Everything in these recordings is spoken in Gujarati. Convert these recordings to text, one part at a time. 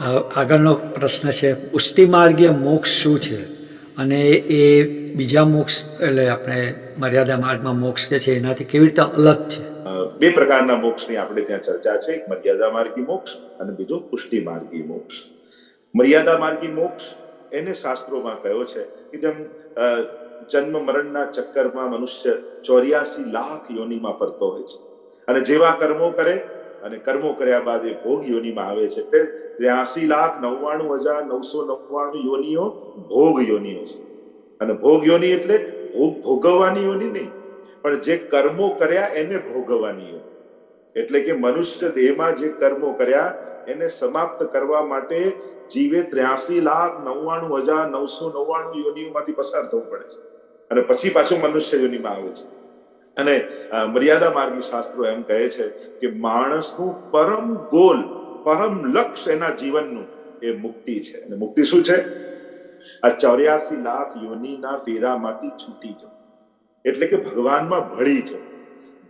આગળનો પ્રશ્ન છે, પુષ્ટિ માર્ગીય મોક્ષ શું છે અને એ બીજા મોક્ષ એટલે આપણે મર્યાદા માર્ગમાં મોક્ષ કે છે એનાથી કેવી રીતે અલગ છે? બે પ્રકારના મોક્ષની આપણે ત્યાં ચર્ચા છે, એક મર્યાદા માર્ગી મોક્ષ અને બીજો પુષ્ટિ માર્ગી મોક્ષ. મર્યાદા માર્ગી મોક્ષ એને શાસ્ત્રોમાં કહ્યો છે કે જેમ જન્મ મરણના ચક્કરમાં મનુષ્ય 84 લાખ યોનિમાં ફરતો હોય છે અને જેવા કર્મો કરે અને કર્મો કર્યા બાદ એ ભોગ યોનિમાં આવે છે. તે 83,99,999 યોનિઓ ભોગ યોનિઓ છે. અને ભોગ યોનિ એટલે ભોગવવાની યોનિ નહીં, પણ જે કર્મો કર્યા એને ભોગવવાની યોનિ. એટલે કે મનુષ્ય દેહમાં જે કર્મો કર્યા એને સમાપ્ત કરવા માટે જીવે 83,99,999 યોનિઓમાંથી પસાર થવું પડે છે અને પછી પાછું મનુષ્ય યોનિમાં આવે છે. અને મર્યાદા માર્ગી શાસ્ત્રો એમ કહે છે કે માણસનું પરમ ગોલ, પરમ લક્ષ્ય એના જીવનનું એ મુક્તિ છે. અને મુક્તિ શું છે? આ 84 લાખ યોનિના ફેરામાંથી છૂટી જવું, એટલે કે ભગવાનમાં ભળી જવું.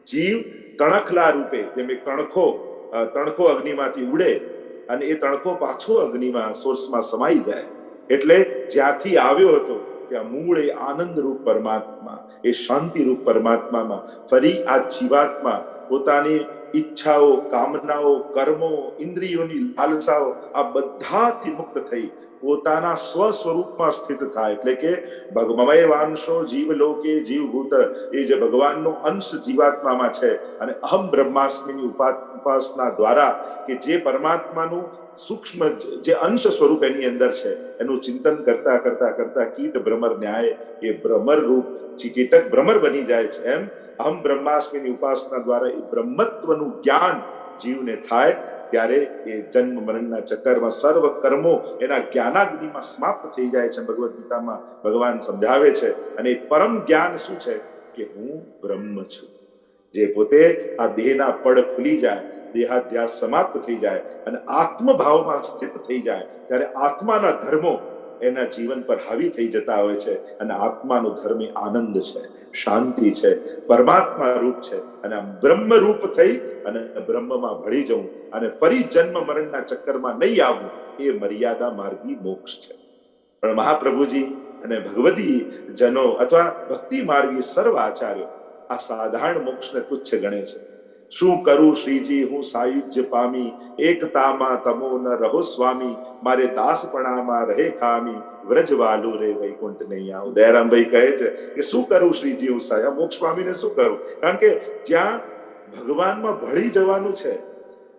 જીવ તણખલા રૂપે, જેમ એક તણખો અગ્નિમાંથી ઉડે અને એ તણખો પાછો અગ્નિમાં સોર્સમાં સમાઈ જાય, એટલે જ્યાંથી આવ્યો હતો ત્યાં મૂળ એ આનંદ રૂપ પરમાત્મા, એ શાંતિ રૂપ પરમાત્મામાં ફરી આ જીવાત્મા પોતાની ઈચ્છાઓ, કામનાઓ, કર્મો, ઇન્દ્રિયોની લાલસાઓ આ બધાથી મુક્ત થઈ પોતાના સ્વ સ્વરૂપમાં સ્થિત થાય. એટલે કે ભગમમય વાંશો જીવલોકે જીવભૂત, એ જે ભગવાનનો અંશ જીવાત્મામાં છે અને અહમ બ્રહ્માસ્મિની ઉપાસના દ્વારા કે જે પરમાત્માનું સૂક્ષ્મ જે અંશ સ્વરૂપ એની અંદર છે એનું ચિંતન કરતા કરતા કરતા કીટ ભ્રમર ન્યાય એ ભ્રમર રૂપ કીટક ભ્રમર બની જાય છે. એમ અહમ બ્રહ્માસ્મિની ઉપાસના દ્વારા એ બ્રહ્મત્વનું જ્ઞાન જીવને થાય ત્યારે એ જન્મ મરણના ચક્કરમાં સર્વ કર્મો એના જ્ઞાનાગ્નિમાં સમાપ્ત થઈ જાય છે. ભગવદ્ ગીતામાં ભગવાન સમજાવે છે. અને એ પરમ જ્ઞાન શું છે કે હું બ્રહ્મ છું. જે પોતે આ દેહના પડ ખુલી જાય, દેહાધ્યાસ સમાપ્ત થઈ જાય અને આત્મભાવમાં સ્થિત થઈ જાય ત્યારે આત્માના ધર્મો એના જીવન પર હાવી થઈ જતા હોય છે. અને આત્માનો ધર્મ એ આનંદ છે, શાંતિ છે, પરમાત્મા રૂપ છે. અને બ્રહ્મ રૂપ થઈ અને બ્રહ્મમાં ભળી જવું અને ફરી જન્મ મરણના ચક્કરમાં નહીં આવવું, એ મર્યાદા માર્ગી મોક્ષ છે. પણ મહાપ્રભુજી અને ભગવદી જનો અથવા ભક્તિ માર્ગી સર્વ આચાર્યો આ સાધારણ મોક્ષને તુચ્છ ગણે છે. શું કરું શ્રીજી હું સાયુજ્ય પામી, એકતામાં તમો ન રહો સ્વામી, મારે દાસપણામાં રહે ખામી, વ્રજવાલુ રે વૈકુંઠ નહીં આવું. દયારામભાઈ કહે છે કે શું કરું શ્રીજી હું સાયા મોક્ષ પામીને શું કરું? કારણ કે જ્યાં ભગવાનમાં ભળી જવાનું છે,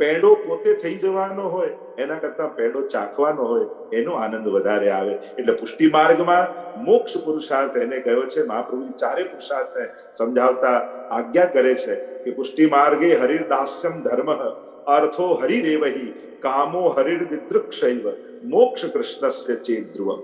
પેંડો પોતે થઈ જવાનો હોય એના કરતા પેંડો ચાખવાનો હોય એનો આનંદ વધારે આવે. એટલે પુષ્ટિ માર્ગમાં મોક્ષ પુરુષાર્થ એને કહ્યો છે. મહાપ્રભુ ચારે પુરુષાર્થને સમજાવતા આજ્ઞા કરે છે કે પુષ્ટિ માર્ગે હરિર્દાસ્યમ ધર્મ, અર્થો હરિરેવહી, કામો હરિર્દિદૃક્ષૈવ, મોક્ષ કૃષ્ણસ્ય ચેત ધ્રુવમ.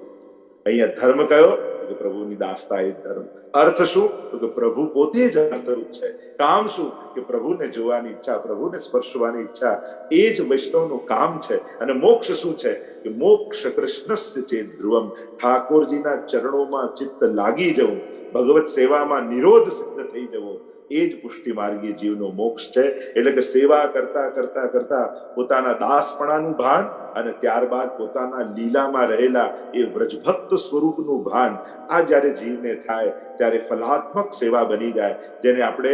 અહીંયા ધર્મ કયો? કે પ્રભુની દાસતા એ ધર્મ. અર્થ શું? તો કે પ્રભુ પોતે જ અર્થરૂપ છે. કામ શું? કે પ્રભુને જોવાની ઈચ્છા, પ્રભુને સ્પર્શવાની ઈચ્છા, એ જ વૈષ્ણવનું કામ છે. અને મોક્ષ શું છે? કે મોક્ષ કૃષ્ણસ્ય ચેત ધ્રુવમ, ઠાકોરજીના ચરણોમાં ચિત્ત લાગી જવું, ભગવત સેવામાં નિરોધ સિદ્ધ થઈ જવો, એ જ પુષ્ટિ માર્ગી જીવનો મોક્ષ છે. એટલે કે સેવા કરતા કરતા કરતા પોતાના દાસપણાનું ભાન અને ત્યારબાદ પોતાના લીલામાં રહેલા એ વ્રજભક્ત સ્વરૂપનું ભાન આ જ્યારે જીવને થાય ત્યારે ફલાત્મક સેવા બની જાય. જેને આપણે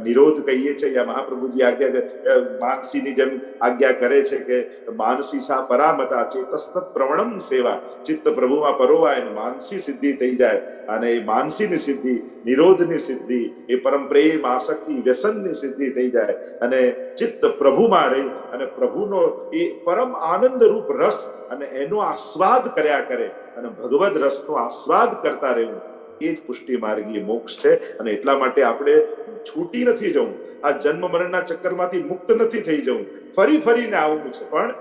નિરોધ કહીએ છીએ, યા મહાપ્રભુજી આજ્ઞા માનસીની જેમ આજ્ઞા કરે છે કે માનસી સા પરામતા ચેતસ્ત પ્રવણમ સેવા, ચિત્ત પ્રભુમાં પરોવાય માનસી સિદ્ધિ થઈ જાય. અને એ માનસીની સિદ્ધિ, નિરોધની સિદ્ધિ, એ પરમ પ્રેમ, આસક્તિ, વ્યસનની સિદ્ધિ થઈ જાય અને ચિત્ત પ્રભુમાં રહી અને પ્રભુનો એ પરમ આનંદ રૂપ રસ અને એનો આસ્વાદ કર્યા કરે અને ભગવદ રસનો આસ્વાદ કરતા રહેવું, એ જ પુષ્ટિ માર્ગી મોક્ષ છે. અને એટલા માટે આપણે છૂટી નથી જવું, આ જન્મ મરણના ચક્કરમાંથી મુક્ત નથી થઈ જવું, ફરી ફરીને આવવું છે. પણ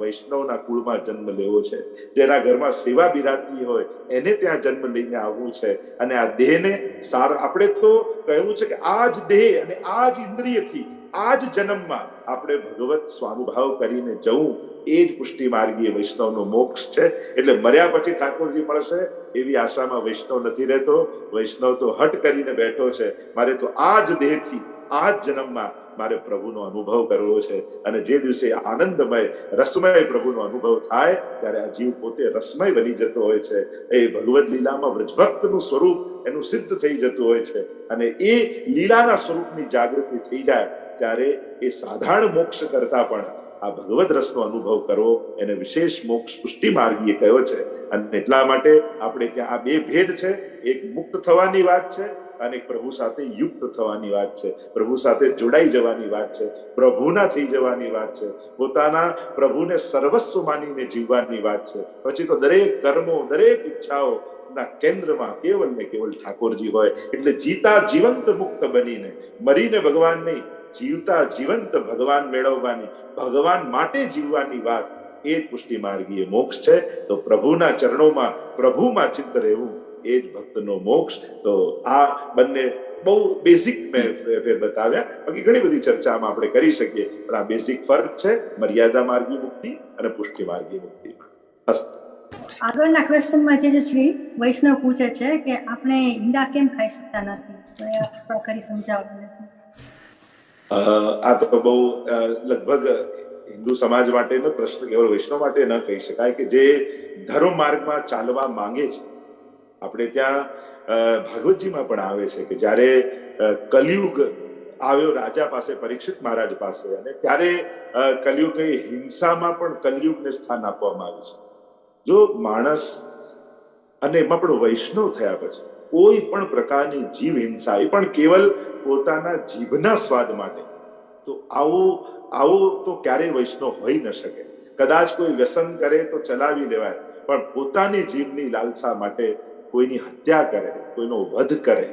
વૈષ્ણવના કુળમાં જન્મ લેવો છે, જેના ઘરમાં સેવા બિરાજતી હોય એને ત્યાં જન્મ લઈને આવવું છે. અને આ દેહને આપણે તો કહેવું છે કે આ જ દેહ અને આ જ ઇન્દ્રિયથી આ જ જન્મમાં આપણે ભગવત સ્વાનુભાવ કરીને જવું, એ જ પુષ્ટિ માર્ગીય વૈષ્ણવનો મોક્ષ છે. એટલે મર્યા પછી ઠાકોરજી મળશે એવી આશામાં વૈષ્ણવ નથી રહેતો. વૈષ્ણવ તો હટ કરીને બેઠો છે, મારે તો આ જ દેહથી આ જ જન્મમાં મારે પ્રભુનો અનુભવ કરવો છે. અને જે દિવસે આનંદમય રસમય પ્રભુનો અનુભવ થાય ત્યારે આ જીવ પોતે રસમય બની જતો હોય છે. એ ભગવદ લીલામાં વ્રજભક્તનું સ્વરૂપ એનું સિદ્ધ થઈ જતું હોય છે. અને એ લીલાના સ્વરૂપની જાગૃતિ થઈ જાય ત્યારે એ સાધારણ મોક્ષ કરતા પણ આ ભગવદ રસનો અનુભવ કરવો એને વિશેષ મોક્ષ પુષ્ટિ માર્ગીએ કહ્યો છે. અને એટલા માટે આપણે ત્યાં આ બે ભેદ છે. એક મુક્ત થવાની વાત છે અને પ્રભુ સાથે યુક્ત થવાની વાત છે. પ્રભુ સાથે જોડાઈ જવાની વાત છે. પ્રભુના થઈ જવાની વાત છે. પોતાના પ્રભુને સર્વસ્વ માનીને જીવવાની વાત છે. પછી તો દરેક કર્મો દરેક ઈચ્છાઓ ના કેન્દ્રમાં કેવલ ને કેવલ ઠાકોરજી હોય. એટલે જીતા જીવંત મુક્ત બનીને મરીને ભગવાન નહીં, જીવતા જીવંત ભગવાન મેળવવાની, ભગવાન માટે જીવવાની વાત એ જ પુષ્ટિ માર્ગીય મોક્ષ છે. તો પ્રભુના ચરણોમાં પ્રભુમાં ચિત્ત રહેવું એ જ ભક્તનો મોક્ષ. તો આ બંને બહુ બેઝિક મેં બતાવ્યા. બાકી ઘણી બધી ચર્ચામાં આપણે કરી શકીએ, પણ આ બેઝિક ફરક છે મર્યાદા માર્ગી મુક્તિ અને પુષ્ટિ માર્ગી મુક્તિમાં. આગળના ક્વેશ્ચનમાં જે શ્રી વૈષ્ણવ પૂછે છે કે આપણે ઈંડા કેમ ખાઈ શકતા નથી, તો એ આપ કરી સમજાવો. આ તો બહુ લગભગ હિન્દુ સમાજ માટેનો પ્રશ્ન, કેવળ વૈષ્ણવ માટે ન કહી શકાય, કે જે ધર્મ માર્ગમાં ચાલવા માંગે છે. આપણે ત્યાં ભાગવતજીમાં પણ આવે છે કે જ્યારે કલિયુગ આવ્યો રાજા પાસે, પરીક્ષિત મહારાજ પાસે, અને ત્યારે કલિયુગે હિંસામાં પણ કલિયુગને સ્થાન આપવામાં આવ્યું છે. જો માણસ અને એમાં પણ વૈષ્ણવ થયા પછી કોઈ પણ પ્રકારની જીવ હિંસા, એ પણ કેવલ પોતાના જીભના સ્વાદ માટે, તો આવો તો ક્યારેય વૈષ્ણવ હોઈ ન શકે. કદાચ કોઈ વ્યસન કરે તો ચલાવી લેવાય, પણ પોતાની જીભની લાલસા માટે કોઈની હત્યા કરે, કોઈનો વધ કરે,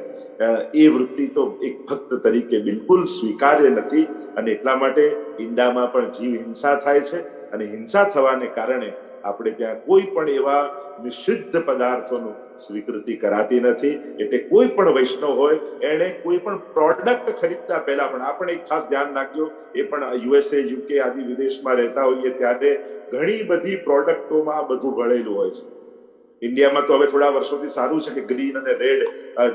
એ વૃત્તિ તો એક ભક્ત તરીકે બિલકુલ સ્વીકાર્ય નથી. અને એટલા માટે ઈંડામાં પણ જીવ હિંસા થાય છે. અને હિંસા થવાને કારણે આપણે ત્યાં કોઈ પણ એવા નિષિદ્ધ પદાર્થોનું સ્વીકૃતિ કરાતી નથી. એટલે કોઈ પણ વૈષ્ણવ હોય એને કોઈ પણ પ્રોડક્ટ ખરીદતા પહેલા પણ આપણે એક ખાસ ધ્યાન રાખજો. એ પણ યુએસએ, યુકે આદિ વિદેશમાં રહેતા હોઈએ ત્યારે ઘણી બધી પ્રોડક્ટોમાં બધું ભળેલું હોય છે. ઇન્ડિયામાં તો હવે થોડા વર્ષોથી સારું છે કે ગ્રીન અને રેડ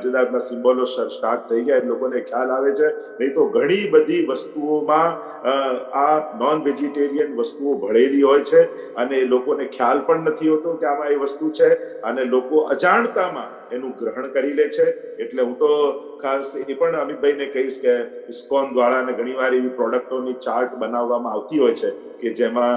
જુદા જુદા સિમ્બોલો સ્ટાર્ટ થઈ ગયા, લોકોને ખ્યાલ આવે છે. નહીં તો ઘણી બધી વસ્તુઓમાં આ નોન વેજીટેરિયન વસ્તુઓ ભળેલી હોય છે અને લોકોને ખ્યાલ પણ નથી હોતો કે આમાં એ વસ્તુ છે, અને લોકો અજાણતામાં એનું ગ્રહણ કરી લે છે. એટલે હું તો ખાસ એ પણ અમિતભાઈને કહીશ કે ઇસ્કોન દ્વારા ઘણીવાર એવી પ્રોડક્ટોની ચાર્ટ બનાવવામાં આવતી હોય છે કે જેમાં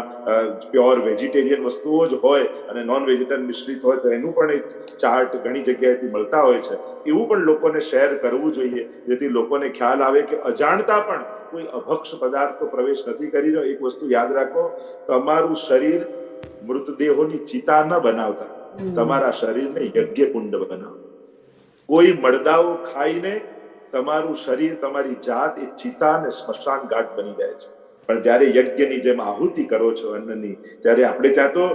પ્યોર વેજીટેરિયન વસ્તુઓ જ હોય અને નોન વેજીટેરિયન મિશ્રિત હોય, તો એનું પણ એક ચાર્ટ ઘણી જગ્યાએથી મળતા હોય છે. એવું પણ લોકોને શેર કરવું જોઈએ, જેથી લોકોને ખ્યાલ આવે કે અજાણતા પણ કોઈ અભક્ષ પદાર્થો પ્રવેશ નથી કરી રહ્યો. એક વસ્તુ યાદ રાખો, તમારું શરીર મૃતદેહોની ચિતા ન બનાવતા, તમારા શરીરને યજ્ઞ કુંડ બનાવો. કોઈ મળદાઓ ખાઈને તમારું શરીર, તમારી જાત એ ચિતા અને સ્મશાન ઘાટ બની જાય છે. પણ જ્યારે યજ્ઞની જેમ આહુતિ કરો છો અન્નની, ત્યારે આપણે ત્યાં તો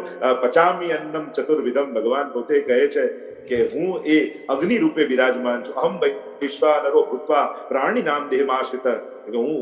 પચામી અન્નમ ચતુર્વિધમ, ભગવાન પોતે કહે છે કે હું એ અગ્નિ રૂપે બિરાજમાન છું. અહમ વૈશ્વાનરો ભૂત્વા પ્રાણી નામ દેહમાશ્રિત,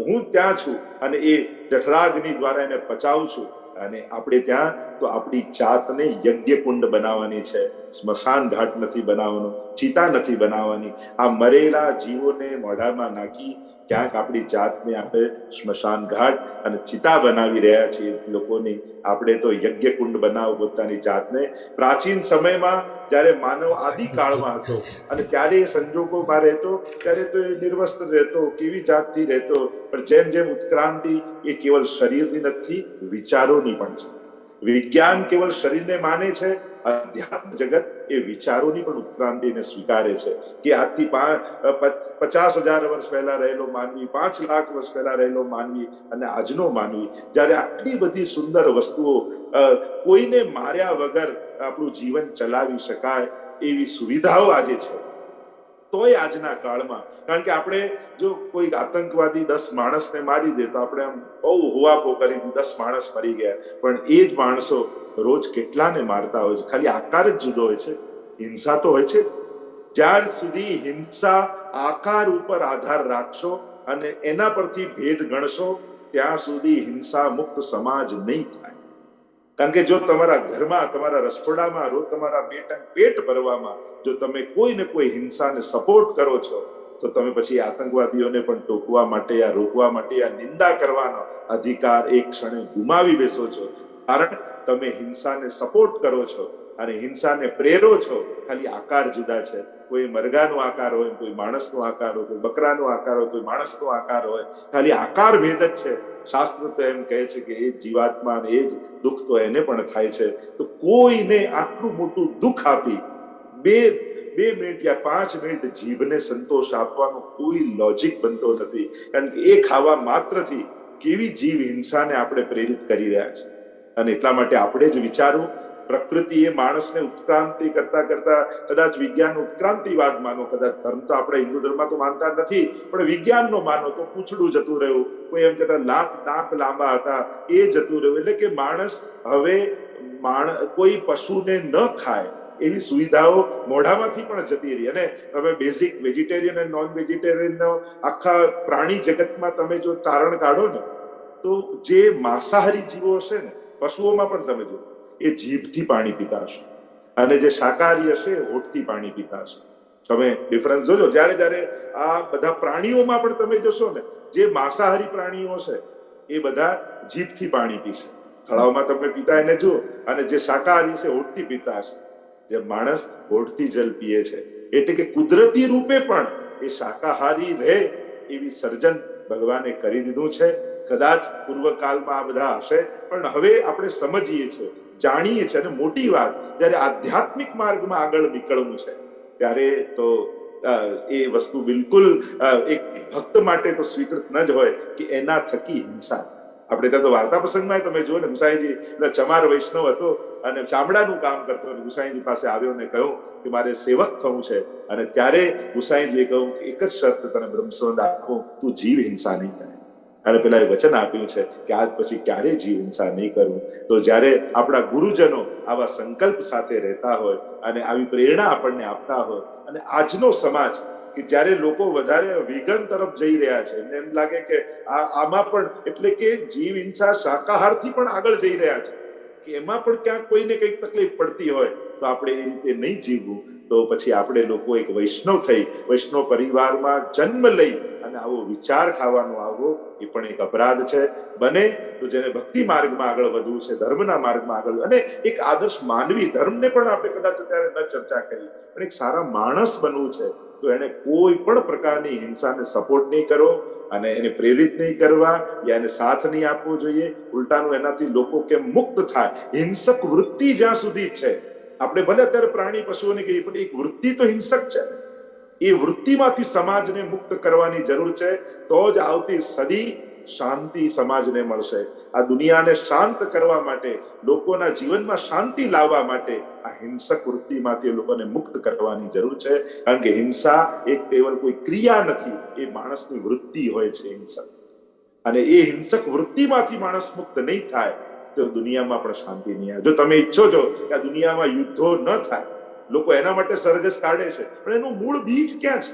હું ત્યાં છું અને એ જઠરાગ્નિ દ્વારા એને પચાવું છું. અને આપણે ત્યાં તો આપણી જાતને યજ્ઞ કુંડ બનાવવાની છે, સ્મશાન ઘાટ નથી બનાવવાનો, ચિતા નથી બનાવવાની. આ મરેલા જીવોને મોઢામાં નાખી ક્યાંક આપણી જાતને આપણે સ્મશાન ઘાટ અને ચિતા બનાવી રહ્યા છીએ લોકોની. આપણે તો યજ્ઞ કુંડ બનાવો પોતાની જાતને. પ્રાચીન સમયમાં જ્યારે માનવ આદિકાળમાં હતો અને ત્યારે એ સંજોગોમાં રહેતો, ત્યારે તો એ નિર્વસ્ત્ર રહેતો, કેવી જાતથી રહેતો. પણ જેમ જેમ ઉત્ક્રાંતિ એ કેવલ શરીરની નથી, વિચારોની પણ છે. વિજ્ઞાન કેવલ શરીરને માને છે, અધ્યાત્મ જગત એ વિચારોની પણ ઉત્ક્રાંતિને સ્વીકારે છે. કે આજથી 50,000 વર્ષ પહેલા રહેલો માનવી, 5 લાખ વર્ષ પહેલા રહેલો માનવી અને આજનો માનવી, જ્યારે આટલી બધી સુંદર વસ્તુઓ, કોઈને માર્યા વગર આપણું જીવન ચલાવી શકાય એવી સુવિધાઓ આજે છે, તોય આજના કાળમાં, કારણ કે આપણે જો કોઈ આતંકવાદી 10 માણસને મારી દે તો આપણે આમ બહુ હુવાપો કરી દી, 10 માણસ મરી ગયા. પણ એ જ માણસો રોજ કેટલાને મારતા હોય છે, ખાલી આકાર જ જુદો હોય છે, હિંસા તો હોય છે. જ્યાર સુધી હિંસા આકાર ઉપર આધાર રાખશો અને એના પરથી ભેદ ગણશો, ત્યાં સુધી હિંસા મુક્ત સમાજ નહીં થાય. કારણ કે જો તમારા ઘરમાં, તમારા રસોડામાં રોજ તમારા પેટ ભરવામાં જો તમે કોઈ ને કોઈ હિંસાને સપોર્ટ કરો છો, તો તમે પછી આતંકવાદીઓને પણ ટોકવા માટે યા રોકવા માટે યા નિંદા કરવાનો અધિકાર એક ક્ષણે ગુમાવી બેસો છો, કારણ તમે હિંસાને સપોર્ટ કરો છો અને હિંસાને પ્રેરો છો. ખાલી આકાર જુદા છે. કોઈ મરઘાનો આકાર હોય, કોઈ માણસનો આકાર હોય, કોઈ બકરાનો આકાર હોય, કોઈ માણસનો આકાર હોય, ખાલી આકાર ભેદ જ છે. શાસ્ત્ર તો એમ કહે છે કે એ જીવાત્મા અને એ જ દુઃખ તો એને પણ થાય છે. તો કોઈને આટલું મોટું દુઃખ આપી બે મિનિટ યા 5 મિનિટ જીભને સંતોષ આપવાનો કોઈ લોજિક બનતો નથી, કારણ કે એ ખાવા માત્રથી કેવી જીવ હિંસાને આપણે પ્રેરિત કરી રહ્યા છે. અને એટલા માટે આપણે જ વિચારવું. પ્રકૃતિ એ માણસને ઉત્ક્રાંતિ કરતા કરતા કદાચ વિજ્ઞાન ઉત્ક્રાંતિવાદ માનો, કદાચ ધર્મ તો આપણે હિન્દુ ધર્મમાં તો માનતા નથી, પણ વિજ્ઞાનનો માનો તો પૂંછડું જતું રહ્યું, કોઈ એમ કહેતા દાંત લાંબા હતા એ જતું રહ્યું. એટલે કે માણસ હવે કોઈ પશુને ન ખાય એવી સુવિધાઓ મોઢામાંથી પણ જતી રહી. અને તમે બેઝિક વેજીટેરિયન અને નોન વેજીટેરિયનનો આખા પ્રાણી જગતમાં તમે જો તારણ કાઢો ને, તો જે માંસાહારી જીવો હશે ને, પશુઓમાં પણ તમે જો, એ જીભથી પાણી પીતા હશે, અને જે શાકાહારી હશે હોઠથી પાણી પીતા હશે. તમે ડિફરન્સ જોજો. જ્યારે આ બધા પ્રાણીઓમાં પણ તમે જોશો ને, જે માંસાહારી પ્રાણીઓ છે એ બધા જીભથી પાણી પીશે, તળાવમાં તમે પીતા એને જુઓ, અને જે શાકાહારી છે હોઠથી પીતા હશે. જે માણસ હોઠથી જલ પીએ છે, એટલે કે કુદરતી રૂપે પણ એ શાકાહારી રહે એવી સર્જન ભગવાને કરી દીધું છે. કદાચ પૂર્વકાળમાં આ બધા હશે, પણ હવે આપણે સમજીએ છીએ, જાણીએ છીએ. અને મોટી વાત, જ્યારે આધ્યાત્મિક માર્ગમાં આગળ નીકળવું છે ત્યારે તો એ વસ્તુ બિલકુલ એક ભક્ત માટે તો સ્વીકૃત ન જ હોય કે એના થકી હિંસા. આપણે ત્યાં તો વાર્તા પ્રસંગમાં તમે જુઓ ને, ગુસાઈજી ચમાર વૈષ્ણવ હતો અને ચામડાનું કામ કરતો હતો. ગુસાઈજી પાસે આવ્યો અને કહ્યું કે મારે સેવક થવું છે. અને ત્યારે ગુસાઈજીએ કહ્યું કે એક જ શરત તને બ્રહ્મસંબંધ આપું, તું જીવ હિંસા નહીં કરે. અને પેલા વચન આપ્યું છે કે આજ પછી ક્યારેય જીવ હિંસા નહીં કરવું. તો જ્યારે આપણા ગુરુજનો આવા સંકલ્પ સાથે રહેતા હોય અને આવી પ્રેરણા આપણને આપતા હોય, અને આજનો સમાજ કે જ્યારે લોકો વધારે વિગન તરફ જઈ રહ્યા છે, એમને એમ લાગે કે આમાં પણ, એટલે કે જીવ હિંસા શાકાહારથી પણ આગળ જઈ રહ્યા છે, કે એમાં પણ ક્યાંક કોઈને કંઈક તકલીફ પડતી હોય તો આપણે એ રીતે નહીં જીવવું. તો પછી આપણે લોકો એક વૈષ્ણવ થઈ, વૈષ્ણવ પરિવારમાં જન્મ લઈ અને આવો વિચાર ખાવાનો આવવો એ પણ એક અપરાધ છે. બને તો જેને ભક્તિ માર્ગમાં આગળ વધવું છે, ધર્મના માર્ગમાં આગળ, અને એક આદર્શ માનવી, ધર્મને પણ આપણે કદાચ અત્યારે ન ચર્ચા કરી, પણ એક સારા માણસ બનવું છે, તો એને કોઈ પણ પ્રકારની હિંસાને સપોર્ટ નહીં કરવો અને એને પ્રેરિત નહીં કરવા યા એને સાથ નહીં આપવો જોઈએ. ઉલટાનું એનાથી લોકો કેમ મુક્ત થાય. હિંસક વૃત્તિ જ્યાં સુધી છે, આપણે ભલે અત્યારે પ્રાણી પશુઓને કહીએ, પણ એક વૃત્તિ તો હિંસક છે. એ વૃત્તિમાંથી સમાજને મુક્ત કરવાની જરૂર છે, તો જ આવતી સદી શાંતિ સમાજને મળશે. આ દુનિયાને શાંત કરવા માટે, લોકોના જીવનમાં શાંતિ લાવવા માટે આ હિંસક વૃત્તિમાંથી લોકોને મુક્ત કરવાની જરૂર છે. કારણ કે હિંસા એક કેવલ કોઈ ક્રિયા નથી, એ માણસની વૃત્તિ હોય છે હિંસક. અને એ હિંસક વૃત્તિમાંથી માણસ મુક્ત નહીં થાય તો દુનિયામાં પણ શાંતિ નહીં આવે. જો તમે ઈચ્છો છો કે આ દુનિયામાં યુદ્ધો ન થાય, લોકો એના માટે સરઘસ કાઢે છે, પણ એનું મૂળ બીજ ક્યાં છે?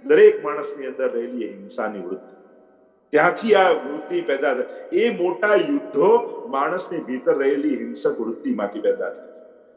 દરેક માણસની અંદર રહેલી હિંસાની વૃત્તિ, ત્યાંથી આ વૃત્તિ પેદા થાય. એ મોટા યુદ્ધો માણસની ભીતર રહેલી હિંસક વૃત્તિમાંથી પેદા થાય.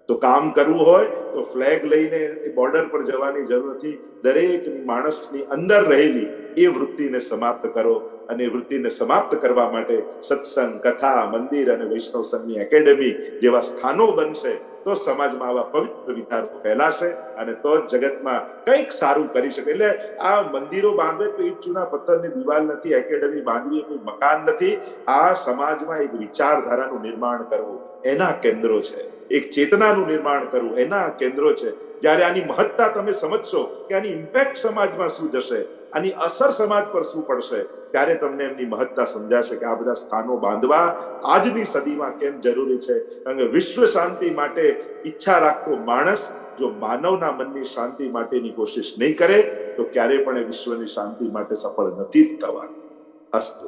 તો કામ કરવું હોય તો ફ્લેગ લઈને બોર્ડર પર જવાની જરૂર નથી. દરેક માણસની અંદર રહેલી એ વૃત્તિને સમાપ્ત કરો. અને વૃત્તિને સમાપ્ત કરવા માટે સત્સંગ, કથા, મંદિર અને વૈષ્ણવ સંઘની એકેડેમી જેવા સ્થાનો બનશે, તો સમાજમાં આવા પવિત્ર વિચારો ફેલાશે અને તો જ જગતમાં કંઈક સારું કરી શકે. એટલે આ મંદિરો બાંધવે તો ઈટ ચૂના પથ્થરની દિવાલ નથી, એકેડેમી બાંધવી કોઈ મકાન નથી. આ સમાજમાં એક વિચારધારાનું નિર્માણ કરવું એના કેન્દ્રો છે, એક ચેતનાનું નિર્માણ કરવું એના કેન્દ્રો છે. જ્યારે આની મહત્તા તમે સમજશો કે આની ઇમ્પેક્ટ સમાજમાં શું જશે, આની અસર સમાજ પર શું પડશે, ત્યારે તમને એમની મહત્તા સમજાશે કે આ બધા સ્થાનો બાંધવા આજની સદીમાં કેમ જરૂરી છે. કારણ કે વિશ્વ શાંતિ માટે ઈચ્છા રાખતો માણસ જો માનવના મનની શાંતિ માટેની કોશિશ નહીં કરે તો ક્યારે પણ વિશ્વની શાંતિ માટે સફળ નથી થવાનું. અસ્તુ.